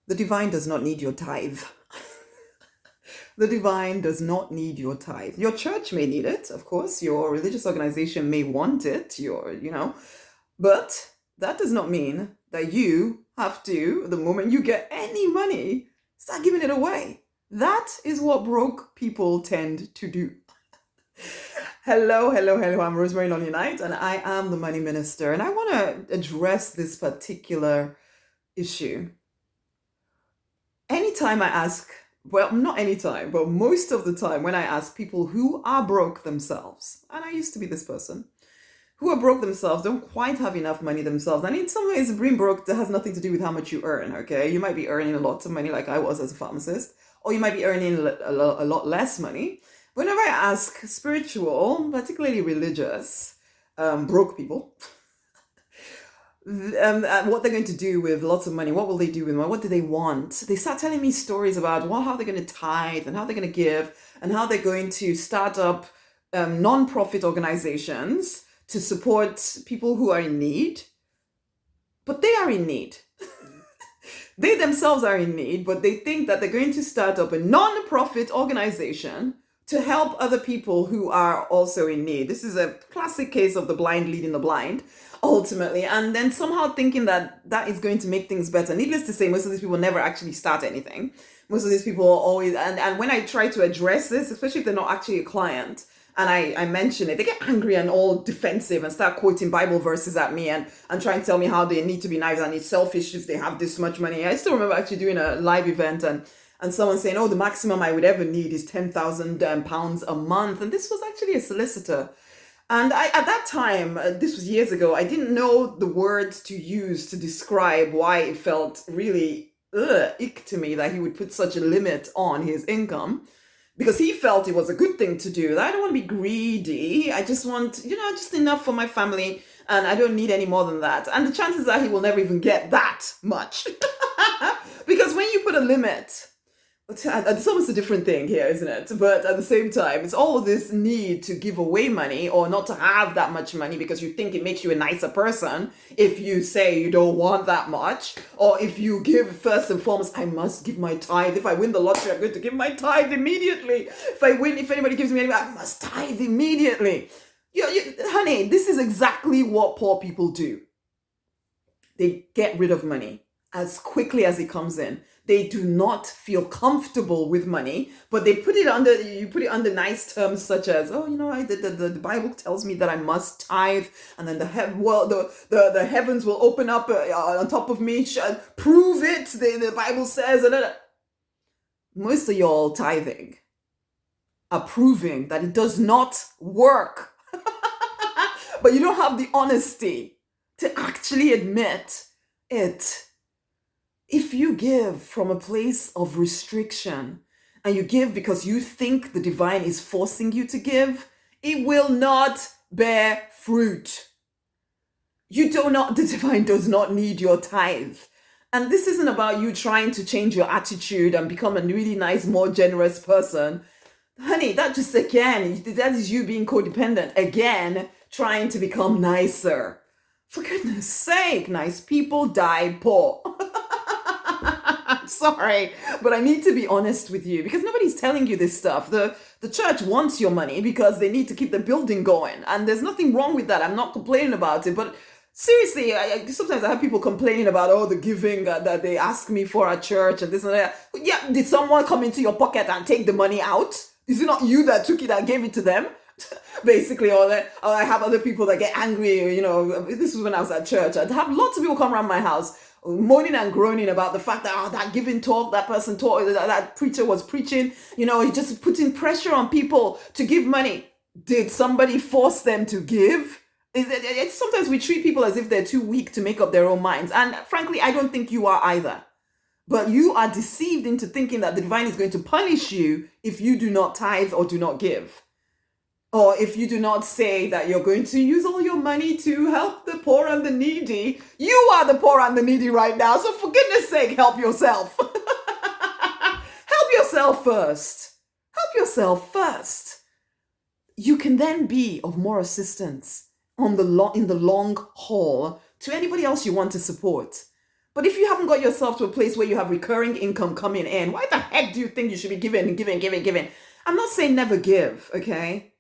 The divine does not need your tithe. The divine does not need your tithe. Your church may need it, of course. Your religious organization may want it, but that does not mean that you have to, the moment you get any money, start giving it away. That is what broke people tend to do. Hello. I'm Rosemary, Nonny, and I am the money minister. And I want to address this particular issue. Anytime I ask, well, not anytime, but most of the time when I ask people who are broke themselves, and I used to be this person, who are broke themselves, don't quite have enough money themselves. And in some ways, being broke, that has nothing to do with how much you earn, okay? You might be earning a lot of money like I was as a pharmacist, or you might be earning a lot less money. Whenever I ask spiritual, particularly religious, broke people, what they're going to do with lots of money, what will they do with money, what do they want? They start telling me stories about how they're going to tithe and how they're going to give and how they're going to start up non-profit organizations to support people who are in need. But they are in need. They themselves are in need, but they think that they're going to start up a non-profit organization to help other people who are also in need. This is a classic case of the blind leading the blind, ultimately, and then somehow thinking that that is going to make things better. Needless to say, most of these people never actually start anything. Most of these people are always, and when I try to address this, especially if they're not actually a client, and I mention it, they get angry and all defensive and start quoting Bible verses at me and trying to tell me how they need to be nice and it's selfish if they have this much money. I still remember actually doing a live event and someone saying, oh, the maximum I would ever need is £10,000 a month. And this was actually a solicitor. And at that time, this was years ago, I didn't know the words to use to describe why it felt really ick to me that he would put such a limit on his income. Because he felt it was a good thing to do. I don't want to be greedy. I just want, just enough for my family. And I don't need any more than that. And the chances are he will never even get that much. Because when you put a limit, it's almost a different thing here, isn't it? But at the same time, it's all this need to give away money or not to have that much money because you think it makes you a nicer person if you say you don't want that much. Or if you give first and foremost, I must give my tithe. If I win the lottery, I'm going to give my tithe immediately. If anybody gives me anything, I must tithe immediately. Honey, this is exactly what poor people do. They get rid of money as quickly as it comes in. They do not feel comfortable with money, but you put it under nice terms such as, the Bible tells me that I must tithe, and then the heavens will open up on top of me. Prove it, the Bible says. Most of y'all tithing are proving that it does not work. But you don't have the honesty to actually admit it. If you give from a place of restriction and you give because you think the divine is forcing you to give, it will not bear fruit. The divine does not need your tithe. And this isn't about you trying to change your attitude and become a really nice, more generous person. Honey, that is you being codependent. Again, trying to become nicer. For goodness sake, nice people die poor. Sorry, but I need to be honest with you because nobody's telling you this stuff. The church wants your money because they need to keep the building going, and there's nothing wrong with that. I'm not complaining about it, but seriously, sometimes I have people complaining about the giving that they ask me for at church and this and that. Yeah, did someone come into your pocket and take the money out? Is it not you that took it and gave it to them? Basically, or I have other people that get angry. This was when I was at church. I'd have lots of people come around my house moaning and groaning about the fact that that giving talk, that person taught, that preacher was preaching, he just putting pressure on people to give money. Did somebody force them to give? Sometimes we treat people as if they're too weak to make up their own minds. And frankly, I don't think you are either. But you are deceived into thinking that the divine is going to punish you if you do not tithe or do not give. Or if you do not say that you're going to use all your money to help the poor and the needy. You are the poor and the needy right now. So for goodness sake, help yourself. Help yourself first. Help yourself first. You can then be of more assistance in the long haul to anybody else you want to support. But if you haven't got yourself to a place where you have recurring income coming in, why the heck do you think you should be giving and giving, giving, giving? I'm not saying never give, okay?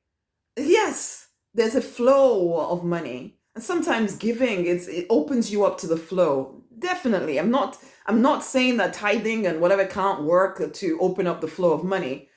Yes, there's a flow of money. And sometimes giving, it opens you up to the flow. Definitely. I'm not saying that tithing and whatever can't work to open up the flow of money.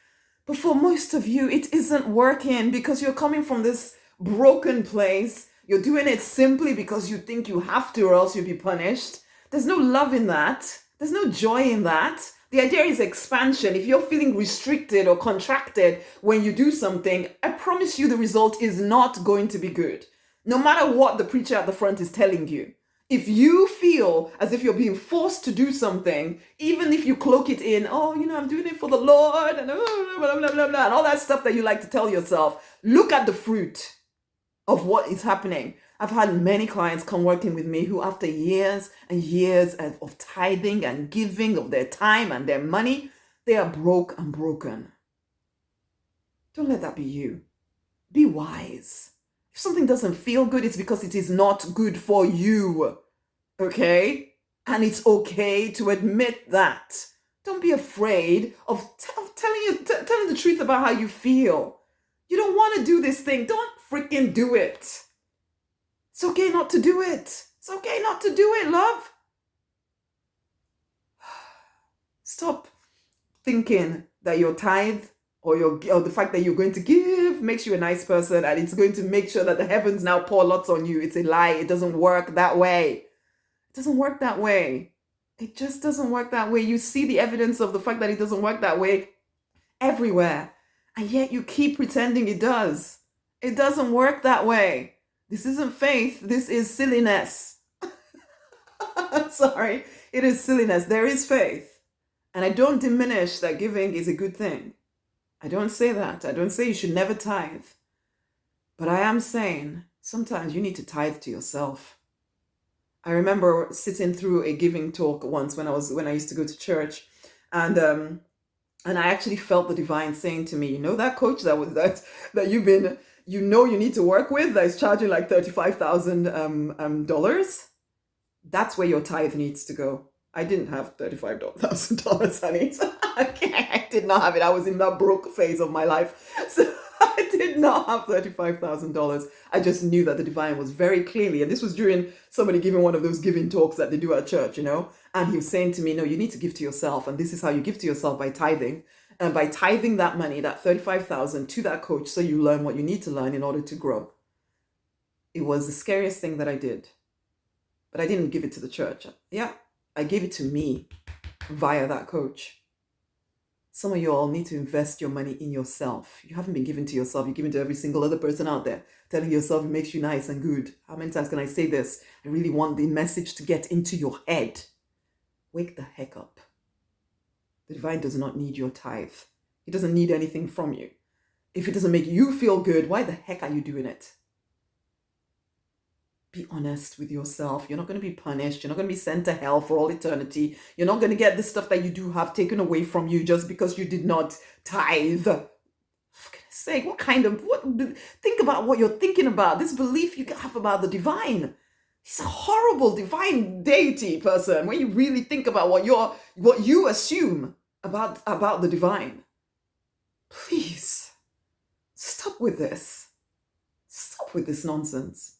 But for most of you, it isn't working because you're coming from this broken place. You're doing it simply because you think you have to or else you'll be punished. There's no love in that. There's no joy in that. The idea is expansion. If you're feeling restricted or contracted when you do something, I promise you the result is not going to be good. No matter what the preacher at the front is telling you. If you feel as if you're being forced to do something, even if you cloak it in, oh, I'm doing it for the Lord, and blah, blah, blah, blah, blah, and all that stuff that you like to tell yourself, look at the fruit of what is happening. I've had many clients come working with me who, after years and years of tithing and giving of their time and their money, they are broke and broken. Don't let that be you. Be wise. If something doesn't feel good, it's because it is not good for you. Okay? And it's okay to admit that. Don't be afraid of telling the truth about how you feel. You don't want to do this thing. Don't freaking do it. It's okay not to do it. It's okay not to do it, love. Stop thinking that your tithe or the fact that you're going to give makes you a nice person and it's going to make sure that the heavens now pour lots on you. It's a lie. It doesn't work that way. It doesn't work that way. It just doesn't work that way. You see the evidence of the fact that it doesn't work that way everywhere. And yet you keep pretending it does. It doesn't work that way. This isn't faith. This is silliness. Sorry. It is silliness. There is faith. And I don't diminish that giving is a good thing. I don't say that. I don't say you should never tithe. But I am saying sometimes you need to tithe to yourself. I remember sitting through a giving talk once when I used to go to church, and I actually felt the divine saying to me, that coach that you've been, you need to work with that is charging like $35,000 that's where your tithe needs to go. I didn't have $35,000, honey. Okay, I did not have it. I was in that broke phase of my life. So I did not have $35,000. I just knew that the divine was very clearly, and this was during somebody giving one of those giving talks that they do at church, and he was saying to me, no, you need to give to yourself. And this is how you give to yourself, by tithing. And by tithing that money, that $35,000 to that coach, so you learn what you need to learn in order to grow. It was the scariest thing that I did. But I didn't give it to the church. Yeah, I gave it to me via that coach. Some of you all need to invest your money in yourself. You haven't been giving to yourself. You're giving to every single other person out there, telling yourself it makes you nice and good. How many times can I say this? I really want the message to get into your head. Wake the heck up. The divine does not need your tithe. He doesn't need anything from you. If it doesn't make you feel good, why the heck are you doing it? Be honest with yourself. You're not going to be punished. You're not going to be sent to hell for all eternity. You're not going to get the stuff that you do have taken away from you just because you did not tithe. For goodness sake, think about what you're thinking about. This belief you have about the divine. He's a horrible divine deity person when you really think about what you assume about the divine. Please, stop with this. Stop with this nonsense.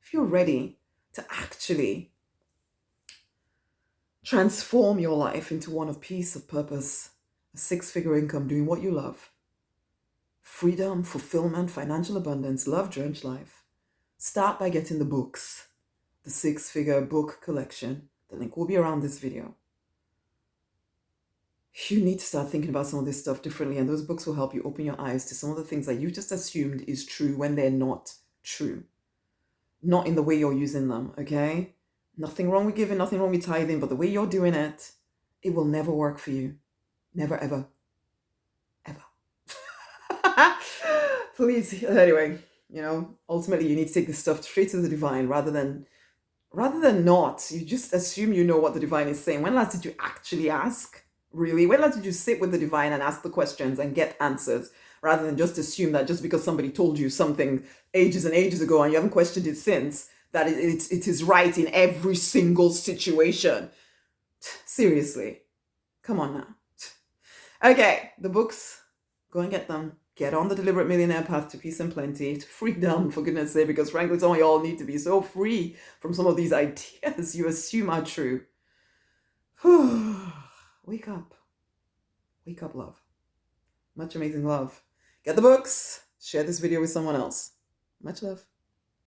If you're ready to actually transform your life into one of peace, of purpose, a 6-figure income, doing what you love, freedom, fulfillment, financial abundance, love-drenched life, start by getting the books, the 6-figure book collection. The link will be around this video. You need to start thinking about some of this stuff differently, and those books will help you open your eyes to some of the things that you just assumed is true when they're not true. Not in the way you're using them, okay? Nothing wrong with giving, nothing wrong with tithing, but the way you're doing it, it will never work for you. Never, ever. Ever. Please, anyway, ultimately you need to take this stuff straight to the divine rather than not. You just assume you know what the divine is saying. When last did you actually ask? Really? When last did you sit with the divine and ask the questions and get answers? Rather than just assume that just because somebody told you something ages and ages ago and you haven't questioned it since, that it is right in every single situation. Seriously, come on now. Okay, the books, go and get them. Get on the Deliberate Millionaire Path to Peace and Plenty, to freedom, for goodness sake, because frankly, some of y'all need to be so free from some of these ideas you assume are true. Wake up. Wake up, love. Much amazing love. Get the books. Share this video with someone else. Much love.